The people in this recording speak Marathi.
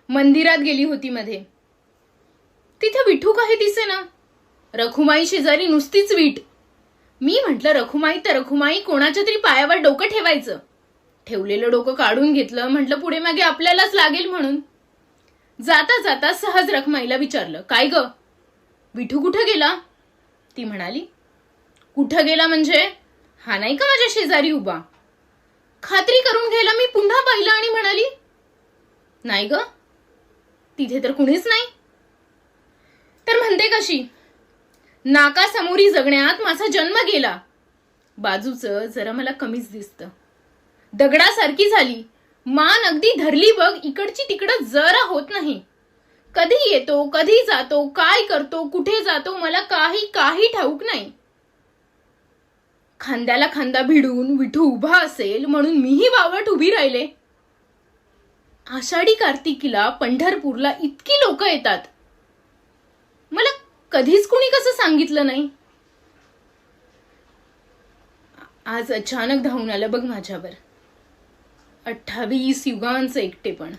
मंदिरात गेली होती मध्ये. तिथे विठू काही दिसेना. रखुमाई शेजारी नुसतीच वीट. मी म्हटलं रखुमाई तर रखुमाई, कोणाच्या तरी पायावर डोकं ठेवायचं. ठेवलेलं डोकं काढून घेतलं. म्हटलं पुढे मागे आपल्यालाच लागेल म्हणून. जाता जाता सहज रखुमाईला विचारलं, काय ग, विठू कुठं गेला? ती म्हणाली, कुठं गेला म्हणजे? हा नाही का माझ्या शेजारी उभा? खात्री करून घ्यायला मी पुन्हा पाहिलं आणि म्हणाली, नाही ग, तिथे तर कुणीच नाही. तर म्हणते कशी, नाकासमोरी जगण्यात माझा जन्म गेला. बाजूचं जरा मला कमीच दिसतं. दगडासारखी झाली. मान अगदी धरली बघ, इकडची तिकडं जरा होत नाही. कधी येतो, कधी जातो, काय करतो, कुठे जातो, मला काही ठाऊक नाही. खांद्याला खांदा भिडून विठू उभा असेल म्हणून मीही बावट उभी राहिले. आषाढी कार्तिकीला पंढरपूरला इतकी लोक येतात. मला कधीच कुणी कसं सांगितलं नाही. आज अचानक धावून आलं बघ माझ्यावर 28 युगांचं एकटेपण.